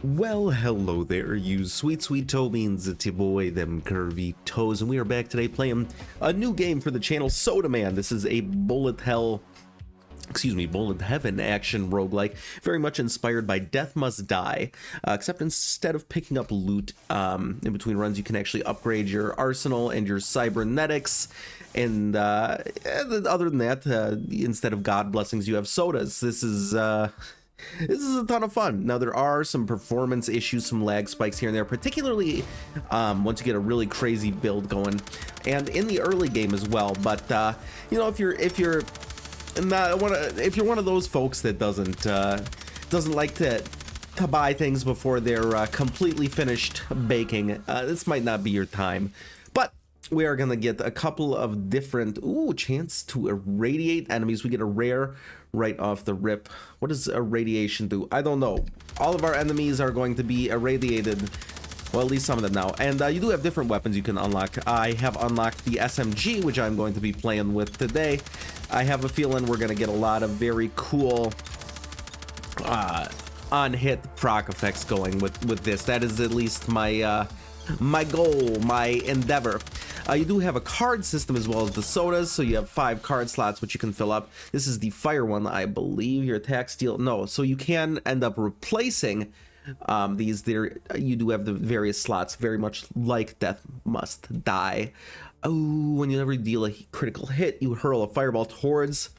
Well, hello there, you sweet toe beans. It's your boy, them curvy toes, and we are back today playing a new game for the channel, Sodaman. This is a bullet heaven action roguelike, very much inspired by Death Must Die, except instead of picking up loot in between runs, you can actually upgrade your arsenal and your cybernetics. And other than that, instead of god blessings, you have sodas. This is a ton of fun. Now, there are some performance issues, some lag spikes here and there, particularly once you get a really crazy build going, and in the early game as well. But you know, if you're one of those folks that doesn't like to buy things before they're completely finished baking, this might not be your time. But we are gonna get a couple of different chance to irradiate enemies. We get a rare right off the rip. What does irradiation do? I don't know. All of our enemies are going to be irradiated. Well, at least some of them now. And you do have different weapons you can unlock. I have unlocked the SMG, which I'm going to be playing with today. I have a feeling we're going to get a lot of very cool on-hit proc effects going with this. That is at least my my goal, my endeavor. You do have a card system as well as the sodas, so you have 5 card slots which you can fill up. This is the fire one, I believe. Your attack, steal, no, so you can end up replacing these. There you do have the various slots, very much like Death Must Die. Oh, when you never deal a critical hit, you hurl a fireball towards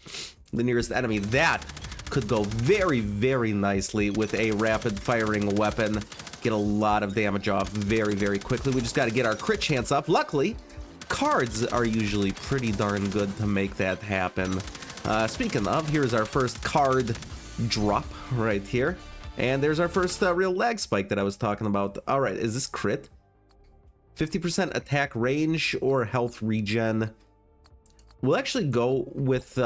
the nearest enemy. That could go very, very nicely with a rapid firing weapon. Get a lot of damage off very, very quickly. We just got to get our crit chance up. Luckily, cards are usually pretty darn good to make that happen. Speaking of, here's our first card drop right here. And there's our first real lag spike that I was talking about. All right, is this crit? 50% attack range or health regen? We'll actually go with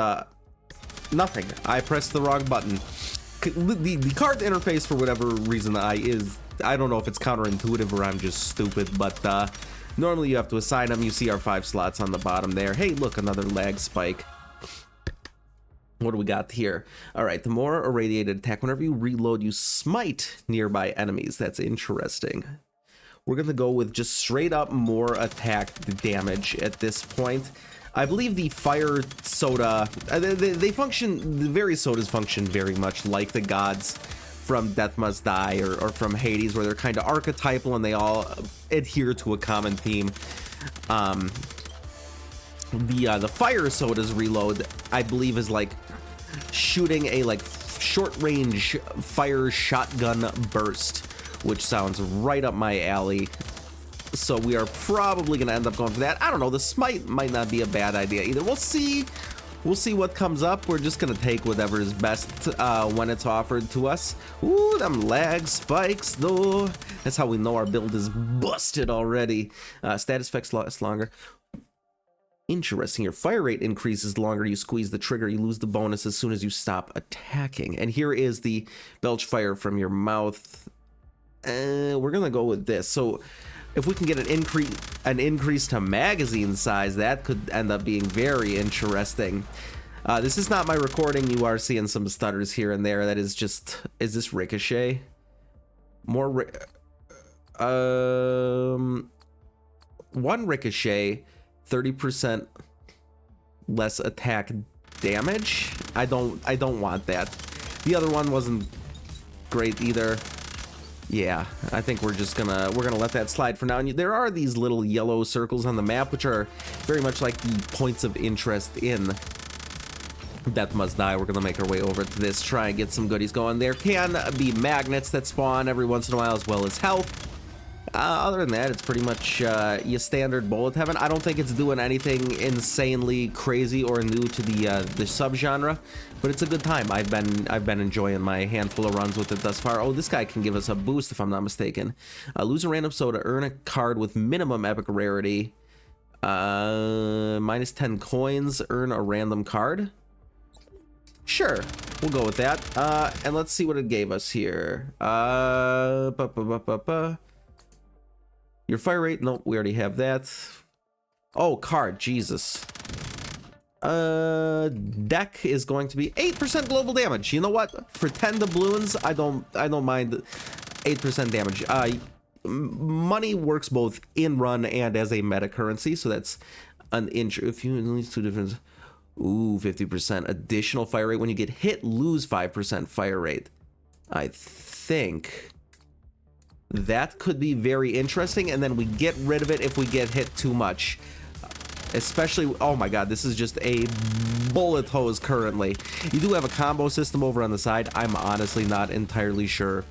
nothing. I pressed the wrong button. The card interface, for whatever reason, I don't know if it's counterintuitive or I'm just stupid, but normally you have to assign them. You see our 5 slots on the bottom there. Hey, look, another lag spike. What do we got here? All right, the more irradiated attack. Whenever you reload, you smite nearby enemies. That's interesting. We're going to go with just straight up more attack damage at this point. I believe the fire soda, they function, the various sodas function very much like the gods from Death Must Die or from Hades, where they're kind of archetypal and they all adhere to a common theme. The fire soda's reload, I believe, is like shooting a short range fire shotgun burst, which sounds right up my alley. So we are probably gonna end up going for that. I don't know, the smite might not be a bad idea either. We'll see what comes up. We're just gonna take whatever is best when it's offered to us. Ooh, them lag spikes though. That's how we know our build is busted already. Status effects last longer. Interesting. Your fire rate increases the longer you squeeze the trigger. You lose the bonus as soon as you stop attacking. And here is the belch fire from your mouth. We're gonna go with this. So if we can get an increase to magazine size, that could end up being very interesting. This is not my recording. You are seeing some stutters here and there. That is just, is this ricochet? More one ricochet, 30% less attack damage. I don't want that. The other one wasn't great either. Yeah, I think we're gonna let that slide for now. And there are these little yellow circles on the map, which are very much like the points of interest in Death Must Die. We're gonna make our way over to this, try and get some goodies going. There can be magnets that spawn every once in a while, as well as health. Other than that, it's pretty much your standard bullet heaven. I don't think it's doing anything insanely crazy or new to the subgenre, but it's a good time. I've been enjoying my handful of runs with it thus far. Oh, this guy can give us a boost if I'm not mistaken. Lose a random soda, earn a card with minimum epic rarity. Minus 10 coins, earn a random card. Sure, we'll go with that. And let's see what it gave us here. Your fire rate, nope, we already have that. Oh, card, Jesus. Deck is going to be 8% global damage. You know what? For 10 doubloons, I don't mind 8% damage. Money works both in run and as a meta currency, so that's an inch. If you lose 2 different, ooh, 50% additional fire rate when you get hit. Lose 5% fire rate. I think that could be very interesting, and then we get rid of it if we get hit too much. Especially, oh my god, this is just a bullet hose currently. You do have a combo system over on the side. I'm honestly not entirely sure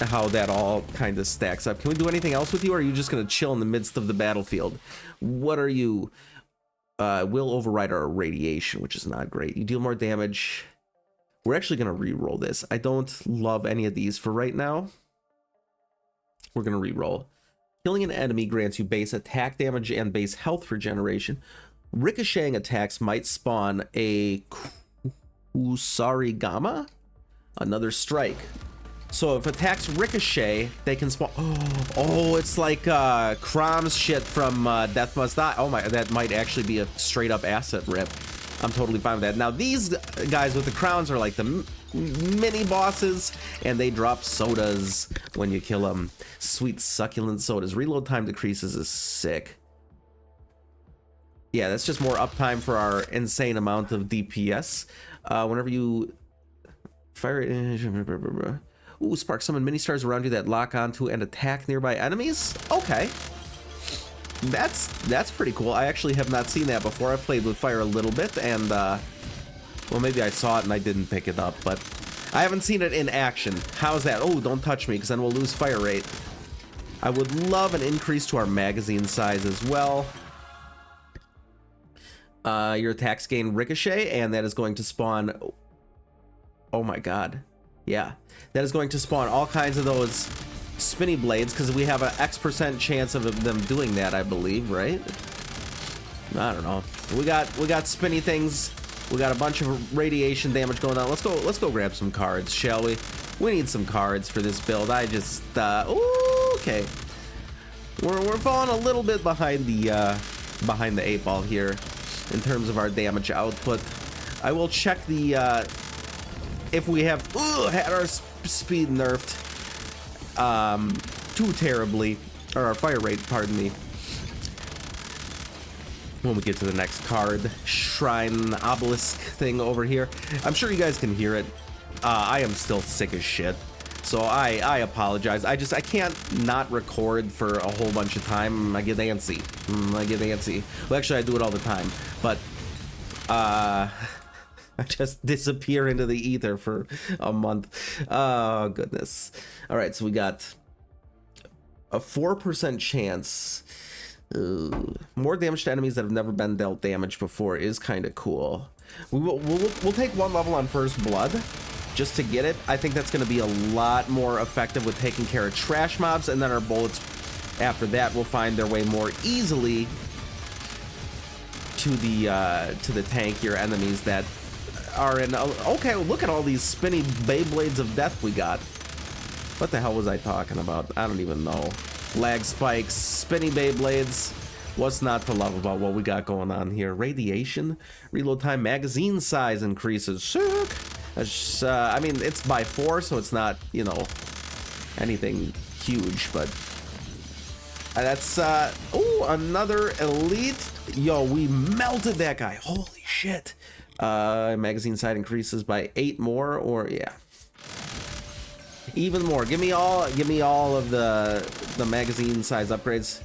how that all kind of stacks up. Can we do anything else with you, or are you just going to chill in the midst of the battlefield? What are you? Will override our radiation, which is not great. You deal more damage. We're actually going to re-roll this. I don't love any of these for right now. We're going to re-roll. Killing an enemy grants you base attack damage and base health regeneration. Ricocheting attacks might spawn a Kusarigama, another strike. So if attacks ricochet, they can spawn. Oh, it's like Crom's shit from Death Must Die. Oh my, that might actually be a straight up asset rip. I'm totally fine with that. Now these guys with the crowns are like the mini bosses, and they drop sodas when you kill them. Sweet succulent sodas. Reload time decreases is sick. Yeah, that's just more uptime for our insane amount of DPS. Whenever you fire, ooh, spark summon mini stars around you that lock onto and attack nearby enemies. Okay. That's pretty cool. I actually have not seen that before. I've played with fire a little bit, and well, maybe I saw it and I didn't pick it up, but I haven't seen it in action. How's that? Oh, don't touch me, because then we'll lose fire rate. I would love an increase to our magazine size as well. Your attacks gain ricochet, and that is going to spawn. Oh my god. Yeah, that is going to spawn all kinds of those spinny blades, because we have an X% chance of them doing that, I believe, right? I don't know. We got spinny things. We got a bunch of radiation damage going on. Let's go grab some cards, shall we? We need some cards for this build. I just ooh, okay. We're falling a little bit behind the 8 ball here in terms of our damage output. I will check the if we have had our speed nerfed too terribly, or our fire rate, pardon me, when we get to the next card. Shrine obelisk thing over here. I'm sure you guys can hear it. I am still sick as shit, so I apologize. I can't not record for a whole bunch of time. I get antsy. Well, actually I do it all the time, but I just disappear into the ether for a month. Oh goodness. All right, so we got a 4% chance. More damage to enemies that have never been dealt damage before is kind of cool. We'll take 1 level on first blood just to get it. I think that's going to be a lot more effective with taking care of trash mobs, and then our bullets after that will find their way more easily to the tankier enemies that are in. Okay, look at all these spinny Beyblades of death we got. What the hell was I talking about? I don't even know. Lag spikes, spinny Beyblades. What's not to love about what we got going on here? Radiation, reload time, magazine size increases. Sick. I mean, it's by 4, so it's not, you know, anything huge, but that's oh, another elite. Yo, we melted that guy. Holy shit. Magazine size increases by 8 more, or yeah, even more. Give me all of the magazine size upgrades.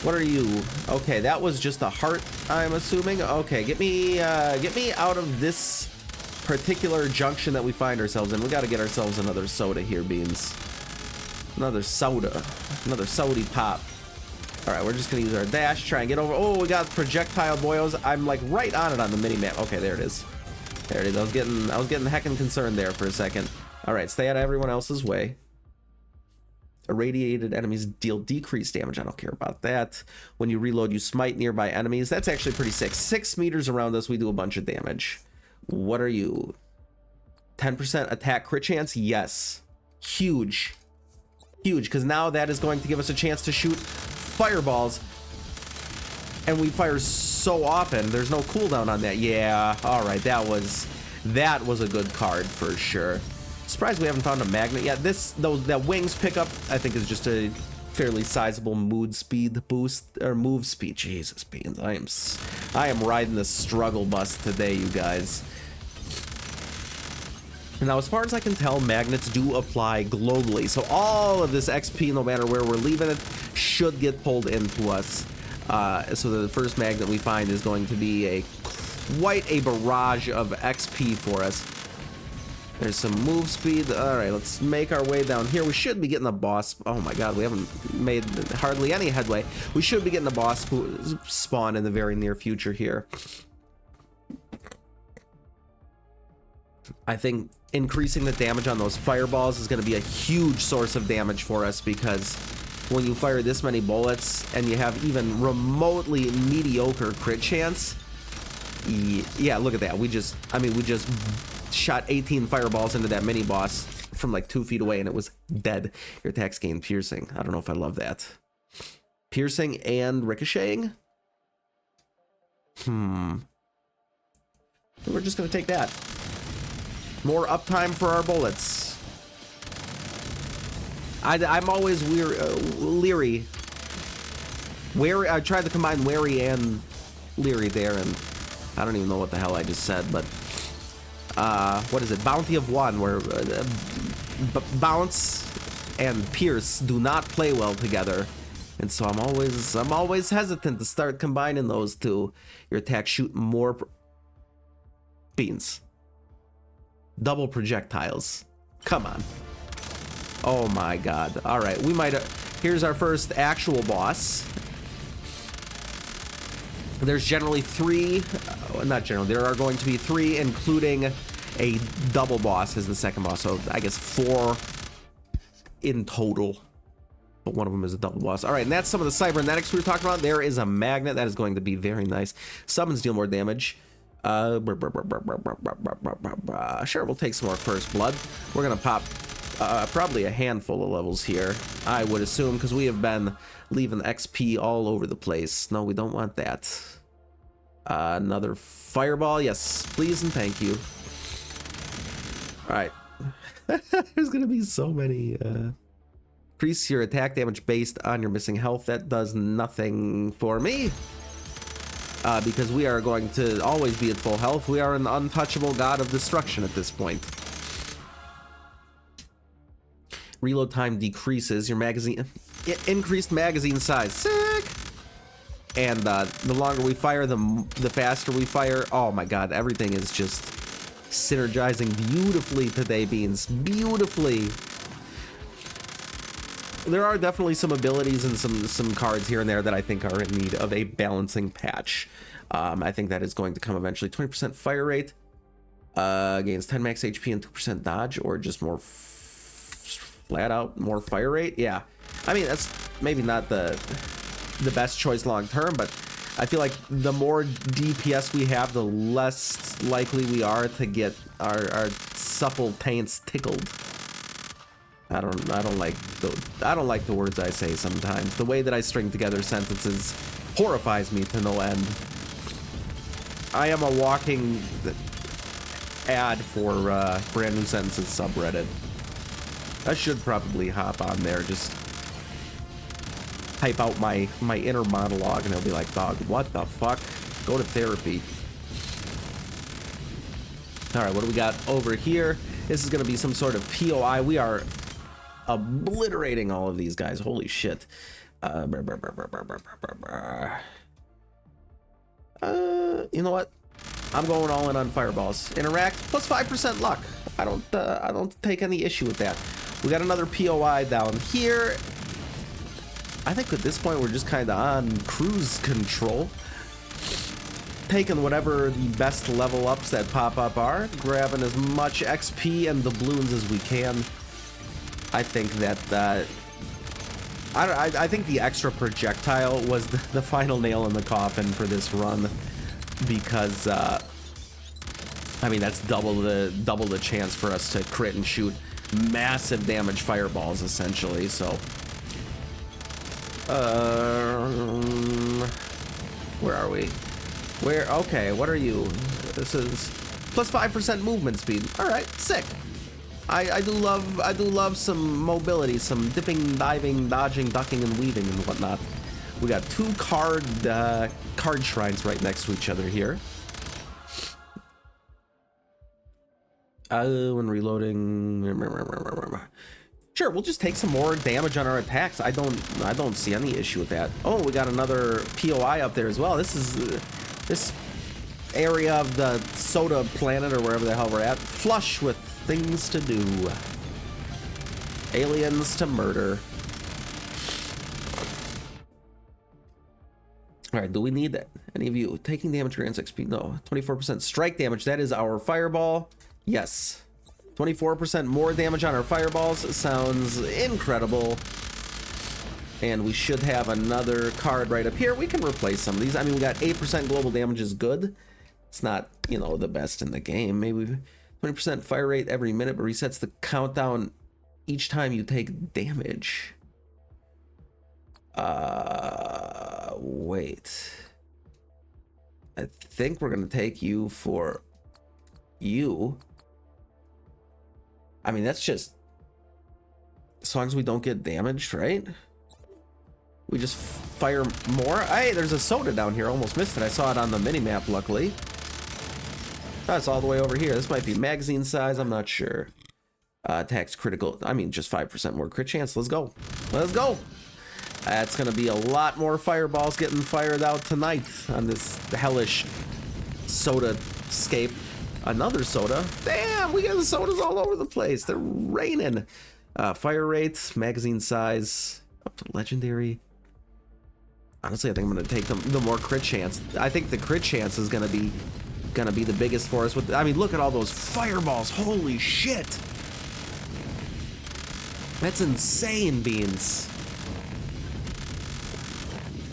What are you? Okay, that was just a heart, I'm assuming. Okay, get me out of this particular junction that we find ourselves in. We got to get ourselves another soda here, Beans. Another soda, another sody pop. All right, we're just gonna use our dash, try and get over. Oh, we got projectile boyos. I'm like right on it on the mini map. Okay, there it is. There it is. I was getting heckin' concerned there for a second. All right, stay out of everyone else's way. Irradiated enemies deal decreased damage. I don't care about that. When you reload, you smite nearby enemies. That's actually pretty sick. 6 meters around us, we do a bunch of damage. What are you? 10% attack crit chance? Yes. Huge. Huge, because now that is going to give us a chance to shoot fireballs. And we fire so often, there's no cooldown on that. Yeah, all right, that was a good card for sure. Surprised we haven't found a magnet yet. That wings pickup, I think, is just a fairly sizable mood speed boost, or move speed. Jesus, beans. I am riding the struggle bus today, you guys. Now, as far as I can tell, magnets do apply globally. So all of this XP, no matter where we're leaving it, should get pulled into us. So the first magnet we find is going to be quite a barrage of XP for us. There's some move speed. All right, let's make our way down here. We should be getting a boss. Oh my god, we haven't made hardly any headway. We should be getting a boss spawn in the very near future here. I think increasing the damage on those fireballs is going to be a huge source of damage for us, because when you fire this many bullets and you have even remotely mediocre crit chance, yeah, look at that. We just shot 18 fireballs into that mini boss from like 2 feet away and it was dead. Your attacks gain piercing. I don't know if I love that. Piercing and ricocheting? We're just gonna take that. More uptime for our bullets. I'm always leery. Wary. I tried to combine wary and leery there, and I don't even know what the hell I just said, but what is it? Bounty of one, where bounce and pierce do not play well together, and so I'm always hesitant to start combining those two. Your attacks shoot more beans. Double projectiles. Come on. Oh my god. All right, we might. Here's our first actual boss. There's generally 3, not generally, there are going to be 3, including a double boss as the second boss. So I guess 4 in total, but one of them is a double boss. All right, and that's some of the cybernetics we were talking about. There is a magnet that is going to be very nice. Summons deal more damage. Sure, we'll take some more first blood. We're gonna pop probably a handful of levels here, I would assume, because we have been leaving XP all over the place. No, we don't want that. Another fireball. Yes, please and thank you. All right. There's gonna be so many. Increase your attack damage based on your missing health. That does nothing for me. Because we are going to always be at full health. We are an untouchable god of destruction at this point. Reload time decreases. Your magazine... Increased magazine size. Sick! And the longer we fire, the faster we fire. Oh my god, everything is just synergizing beautifully today, Beans. Beautifully. There are definitely some abilities and some cards here and there that I think are in need of a balancing patch. I think that is going to come eventually. 20% fire rate, gains 10 max HP and 2% dodge, or just more flat out more fire rate. Yeah, I mean, that's maybe not the best choice long term, but I feel like the more DPS we have, the less likely we are to get our supple taints tickled. I don't like the words I say sometimes. The way that I string together sentences horrifies me to no end. I am a walking ad for brand new sentences subreddit. I should probably hop on there, just type out my inner monologue, and it'll be like, dog, what the fuck? Go to therapy. All right, what do we got over here? This is gonna be some sort of POI. We are obliterating all of these guys. Holy shit. You know what? I'm going all in on fireballs. Interact plus 5% luck. I don't take any issue with that. We got another POI down here. I think at this point we're just kind of on cruise control, taking whatever the best level ups that pop up are, grabbing as much XP and doubloons as we can. I think that I think the extra projectile was the final nail in the coffin for this run, because I mean, that's double the chance for us to crit and shoot massive damage fireballs essentially. So where are we? Okay, what are you? This is plus 5% movement speed. All right, sick. I do love some mobility, some dipping, diving, dodging, ducking, and weaving and whatnot. We got two card shrines right next to each other here. When reloading, sure, we'll just take some more damage on our attacks. I don't see any issue with that. Oh, we got another POI up there as well. This is this area of the soda planet or wherever the hell we're at, flush with things to do. Aliens to murder. All right, do we need that? Any of you taking damage grants XP? No. 24% strike damage. That is our fireball. Yes. 24% more damage on our fireballs. Sounds incredible. And we should have another card right up here. We can replace some of these. I mean, we got 8% global damage is good. It's not, you know, the best in the game. Maybe 20% fire rate every minute, but resets the countdown each time you take damage. Wait. I think we're gonna take you for you. I mean, that's just as long as we don't get damaged, right? We just fire more. Hey, there's a soda down here. Almost missed it. I saw it on the mini map, luckily. That's all the way over here. This might be magazine size. I'm not sure. Attacks critical. I mean, just 5% more crit chance. Let's go. Let's go. That's going to be a lot more fireballs getting fired out tonight on this hellish soda scape. Another soda. Damn, we got the sodas all over the place. They're raining. Fire rate, magazine size, up to legendary. Honestly, I think I'm going to take the more crit chance. I think the crit chance is going to be the biggest for us. With, I mean, look at all those fireballs. Holy shit. That's insane, Beans.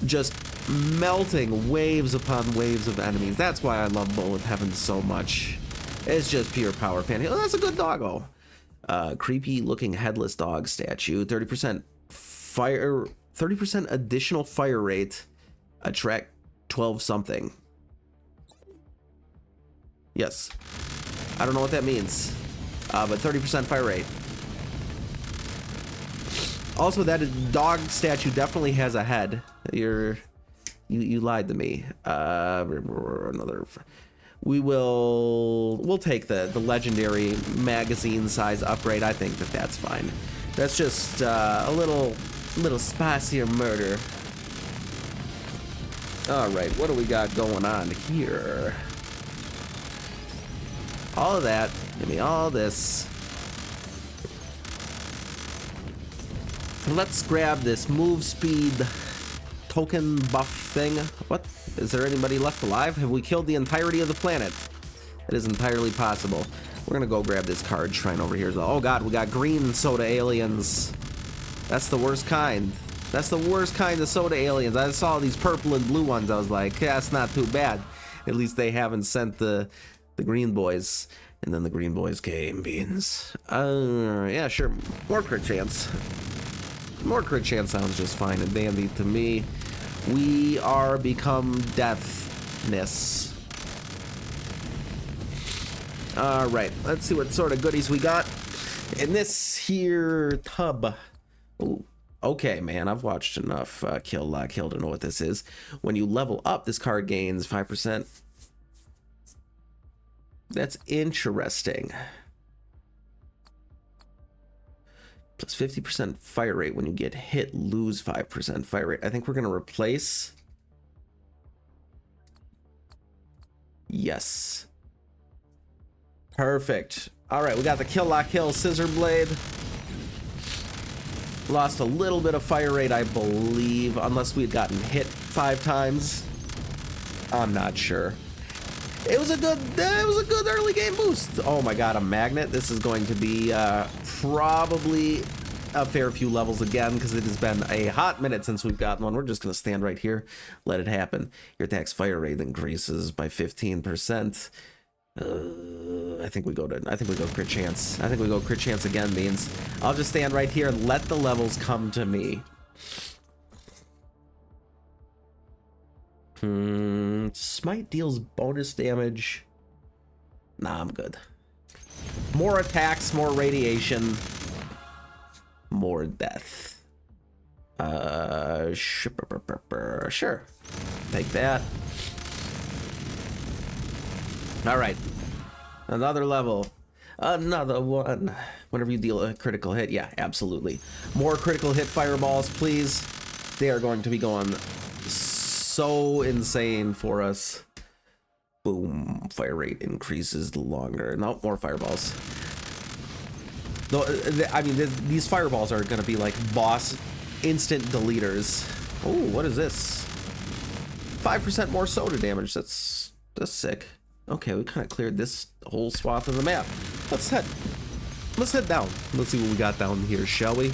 Just melting waves upon waves of enemies. That's why I love Bullet Heaven so much. It's just pure power fan. Oh, that's a good doggo. Creepy looking headless dog statue. 30% fire, 30% additional fire rate. Attract 12 something. Yes. I don't know what that means. But 30% fire rate. Also, that dog statue definitely has a head. You lied to me. Another. We'll take the legendary magazine size upgrade. I think that's fine. That's just a little spicier murder. All right, what do we got going on here? All of that. Give me all this. Let's grab this move speed token buff thing. What? Is there anybody left alive? Have we killed the entirety of the planet? It is entirely possible. We're gonna go grab this card shrine over here as well. Oh god, we got green soda aliens. That's the worst kind. That's the worst kind of soda aliens. I saw these purple and blue ones. I was like, yeah, that's not too bad. At least they haven't sent the green boys. And then the green boys came, Beans. Yeah, sure. More crit chance. More crit chance sounds just fine and dandy to me. We are become deathness. All right, let's see what sort of goodies we got in this here tub. Ooh, okay, man, I've watched enough Kill to know what this is. When you level up, this card gains 5%. That's interesting. Plus 50% fire rate when you get hit, lose 5% fire rate. I think we're going to replace. Yes. Perfect. All right, we got the kill scissor blade. Lost a little bit of fire rate, I believe, unless we had gotten hit 5 times. I'm not sure. It was a good early game boost. Oh my god, a magnet. This is going to be probably a fair few levels again because it has been a hot minute since we've gotten one. We're just going to stand right here, let it happen. Your attack's fire rate increases by 15%. I think we go crit chance. I think we go crit chance again, means I'll just stand right here and let the levels come to me. Smite deals bonus damage. Nah, I'm good. More attacks, more radiation, more death. Sure. Take that. All right. Another level. Another one. Whenever you deal a critical hit, yeah, absolutely. More critical hit fireballs, please. They are going to be going so insane for us. Boom. Fire rate increases the longer. No, more fireballs. No, I mean, these fireballs are going to be like boss instant deleters. Oh, what is this? 5% more soda damage. That's sick. Okay, we kind of cleared this whole swath of the map. Let's head down. Let's see what we got down here, shall we?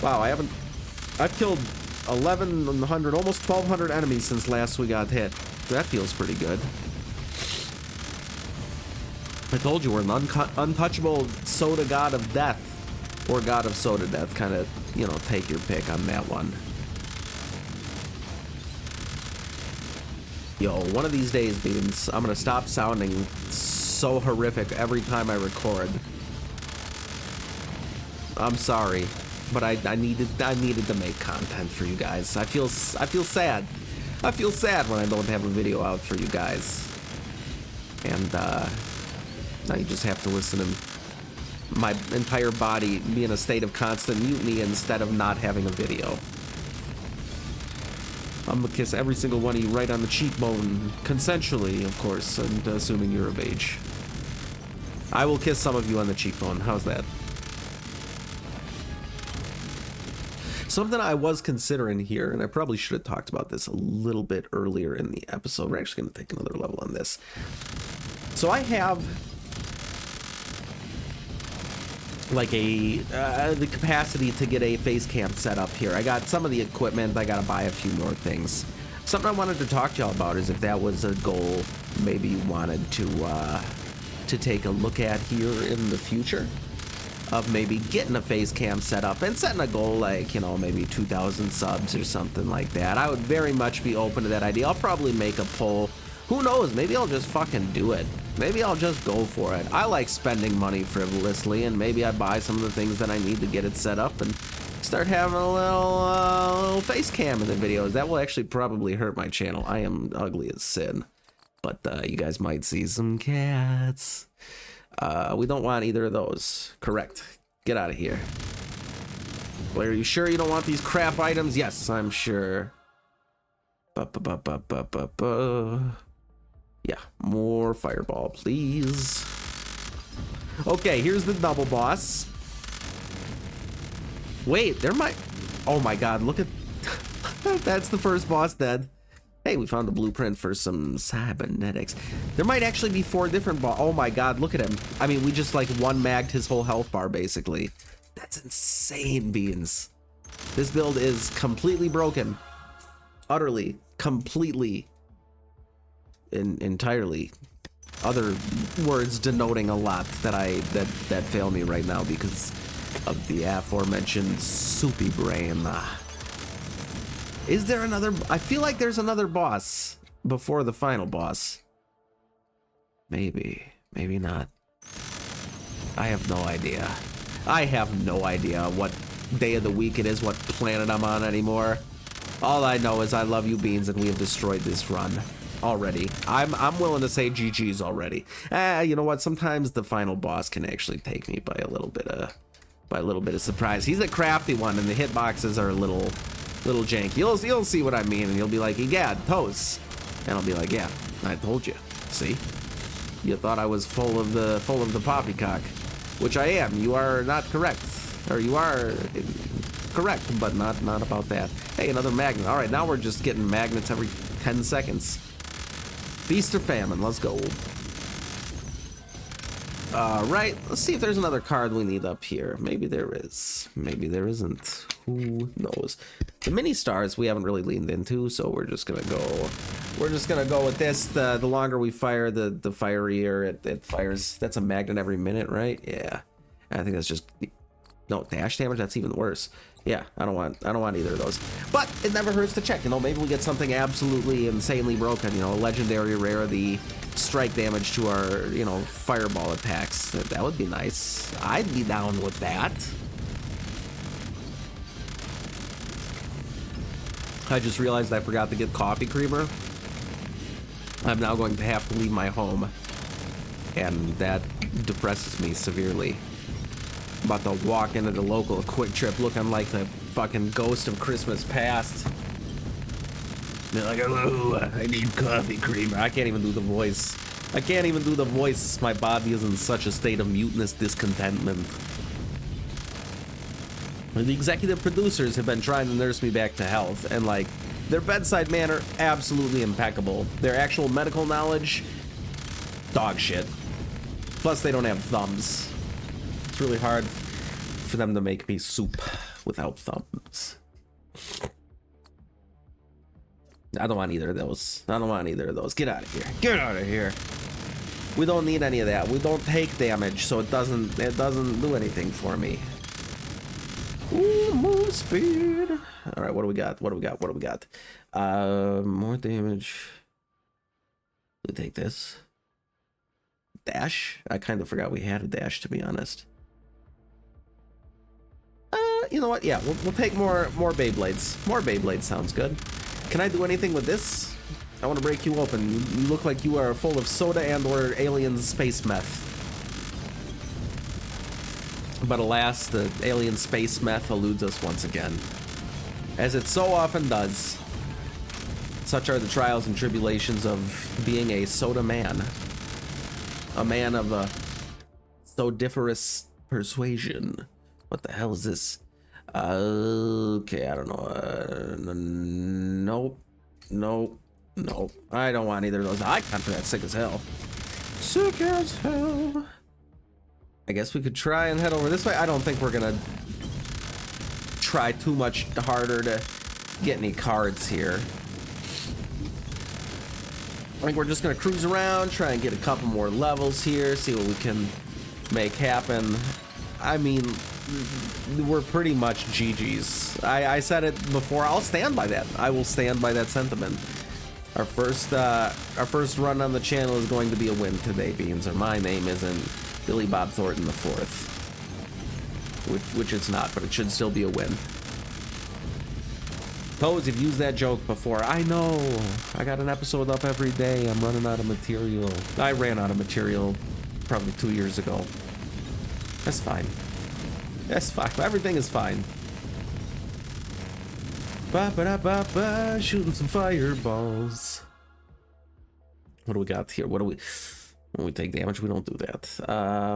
Wow, I've killed 1,100, almost 1,200 enemies since last we got hit. That feels pretty good. I told you we're an untouchable soda god of death, or god of soda death. Kind of, you know, take your pick on that one. Yo, one of these days, Beans, I'm gonna stop sounding so horrific every time I record. I'm sorry, but I needed to make content for you guys. I feel sad. I feel sad when I don't have a video out for you guys. And now you just have to listen to my entire body be in a state of constant mutiny instead of not having a video. I'm gonna kiss every single one of you right on the cheekbone, consensually, of course, and assuming you're of age. I will kiss some of you on the cheekbone. How's that? Something I was considering here, and I probably should have talked about this a little bit earlier in the episode. We're actually going to take another level on this. So I have like the capacity to get a face cam set up here. I got some of the equipment. I got to buy a few more things. Something I wanted to talk to y'all about is if that was a goal maybe you wanted to take a look at here in the future, of maybe getting a face cam set up and setting a goal like, you know, maybe 2,000 subs or something like that. I would very much be open to that idea. I'll probably make a poll. Who knows? Maybe I'll just fucking do it. Maybe I'll just go for it. I like spending money frivolously, and maybe I buy some of the things that I need to get it set up and start having a little face cam in the videos. That will actually probably hurt my channel. I am ugly as sin, but you guys might see some cats. We don't want either of those. Correct. Get out of here. Well, are you sure you don't want these crap items? Yes, I'm sure. Yeah, more fireball, please. Okay, here's the double boss. Wait, there might... Oh my god, look at... That's the first boss dead. Hey, we found a blueprint for some cybernetics. There might actually be 4 different Oh my god, look at him. I mean, we just like one-magged his whole health bar, basically. That's insane, Beans. This build is completely broken. Utterly, completely, entirely. Other words denoting a lot that fail me right now because of the aforementioned soupy brain. Is there another? I feel like there's another boss before the final boss. Maybe, maybe not. I have no idea. I have no idea what day of the week it is, what planet I'm on anymore. All I know is I love you, Beans, and we have destroyed this run already. I'm willing to say GG's already. You know what? Sometimes the final boss can actually take me by a little bit of surprise. He's a crafty one, and the hitboxes are a little janky. You'll see what I mean, and you'll be like, "Egad, toast," and I'll be like, "Yeah, I told you. See, you thought I was full of the poppycock, which I am. You are not correct, or you are correct, but not about that." Hey, another magnet. All right, now we're just getting magnets every 10 seconds. Feast or famine. Let's go. Right, let's see if there's another card we need up here. Maybe there is. Maybe there isn't. Who knows? The mini stars we haven't really leaned into, so we're just gonna go with this. The longer we fire, the fierier it fires. That's a magnet every minute, right? Yeah. I think that's just no dash damage. That's even worse. Yeah, I don't want either of those. But it never hurts to check. You know, maybe we get something absolutely insanely broken. You know, a legendary rare, the strike damage to our, you know, fireball attacks. That would be nice. I'd be down with that. I just realized I forgot to get coffee creamer. I'm now going to have to leave my home, and that depresses me severely. I'm about to walk into the local Quick Trip looking like the fucking ghost of Christmas past. They're like, hello, I need coffee creamer. I can't even do the voice. I can't even do the voice. My body is in such a state of mutinous discontentment. The executive producers have been trying to nurse me back to health, and like, their bedside manner, absolutely impeccable. Their actual medical knowledge, dog shit. Plus, they don't have thumbs. It's really hard for them to make me soup without thumbs. I don't want either of those. I don't want either of those. Get out of here. Get out of here. We don't need any of that. We don't take damage, so it doesn't do anything for me. Ooh, move speed. All right, what do we got? What do we got? What do we got? More damage. We take this. Dash? I kind of forgot we had a dash, to be honest. You know what? Yeah, we'll take more Beyblades. More Beyblades sounds good. Can I do anything with this? I want to break you open. You look like you are full of soda and/or alien space meth. But alas, the alien space meth eludes us once again, as it so often does. Such are the trials and tribulations of being a soda man. A man of a sodiferous persuasion. What the hell is this? Okay, I don't know. Nope. I don't want either of those. Icon for that. Sick as hell. Sick as hell. I guess we could try and head over this way. I don't think we're gonna try too much harder to get any cards here. I think we're just gonna cruise around, try and get a couple more levels here, see what we can make happen. I mean, we're pretty much GG's. I said it before. I'll stand by that. I will stand by that sentiment. Our first run on the channel is going to be a win today, Beans. Or my name isn't Billy Bob Thornton IV, which it's not, but it should still be a win. Toes, you've used that joke before. I know. I got an episode up every day. I'm running out of material. I ran out of material probably 2 years ago. That's fine. That's fine. Everything is fine. Ba-ba-da-ba-ba, shooting some fireballs. What do we got here? What do we... When we take damage, we don't do that.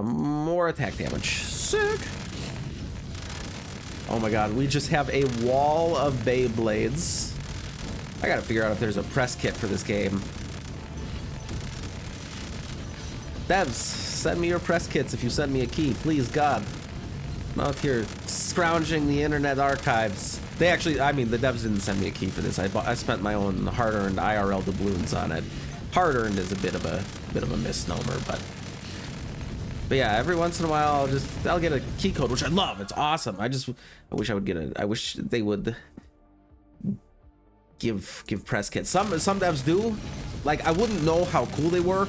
More attack damage. Sick. Oh my god, we just have a wall of Beyblades. I gotta figure out if there's a press kit for this game. Devs, send me your press kits if you send me a key, please, God. I'm out here scrounging the internet archives. They actually, I mean, the devs didn't send me a key for this. I spent my own hard-earned IRL doubloons on it. Hard-earned is a bit of a misnomer, but yeah, every once in a while I'll get a key code, which I love. It's awesome. I wish I would get I wish they would give press kits. Some devs do. Like, I wouldn't know how cool they were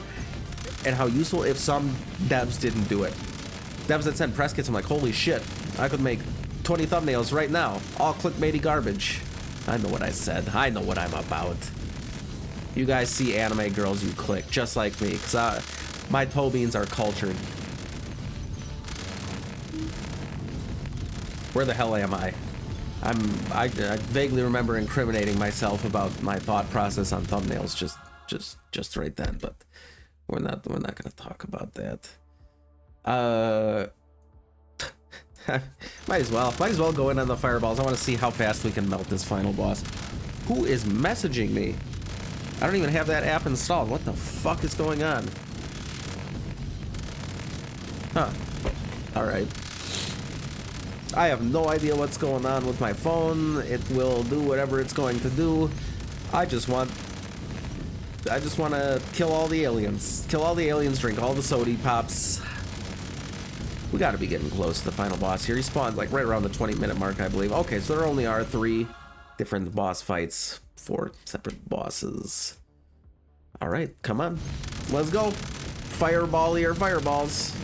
and how useful if some devs didn't do it. Devs that send press kits, I'm like, holy shit, I could make 20 thumbnails right now, all clickbaity garbage. I know what I said. I know what I'm about. You guys see anime girls, you click, just like me, because my toe beans are cultured. Where the hell am I? I vaguely remember incriminating myself about my thought process on thumbnails just right then, but we're not gonna talk about that. Might as well go in on the fireballs. I want to see how fast we can melt this final boss. Who is messaging me? I don't even have that app installed. What the fuck is going on? Huh. Alright. I have no idea what's going on with my phone. It will do whatever it's going to do. I just want to kill all the aliens. Kill all the aliens, drink all the sody pops. We gotta be getting close to the final boss here. He spawned like right around the 20-minute mark, I believe. Okay, so there only are 3 different boss fights, 4 separate bosses. All right, come on. Let's go. Fireball your fireballs.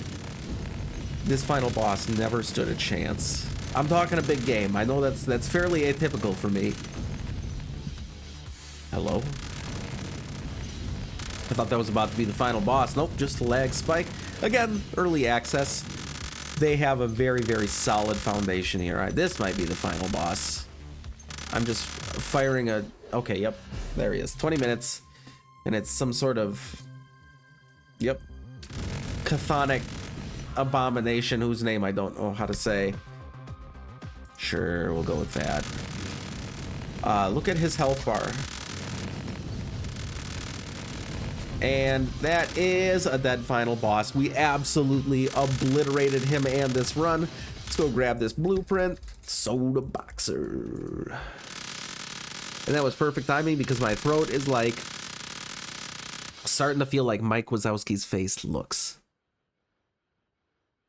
This final boss never stood a chance. I'm talking a big game. I know that's fairly atypical for me. Hello? I thought that was about to be the final boss. Nope, just a lag spike. Again, early access. They have a very, very solid foundation here. All right, this might be the final boss. I'm just firing a... Okay, yep. There he is. 20 minutes. And it's some sort of... Yep. Chthonic abomination whose name I don't know how to say. Sure, we'll go with that. Look at his health bar. And that is a dead final boss. We absolutely obliterated him and this run. Let's go grab this blueprint. Soda Boxer. And that was perfect timing because my throat is like starting to feel like Mike Wazowski's face looks.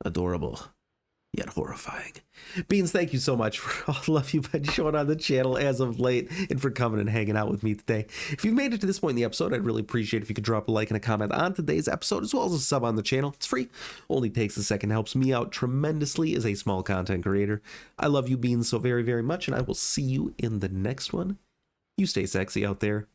Adorable, yet horrifying. Beans, thank you so much for all the love you've been showing on the channel as of late and for coming and hanging out with me today. If you've made it to this point in the episode, I'd really appreciate if you could drop a like and a comment on today's episode, as well as a sub on the channel. It's free, only takes a second, helps me out tremendously as a small content creator. I love you, Beans, so very, very much, and I will see you in the next one. You stay sexy out there.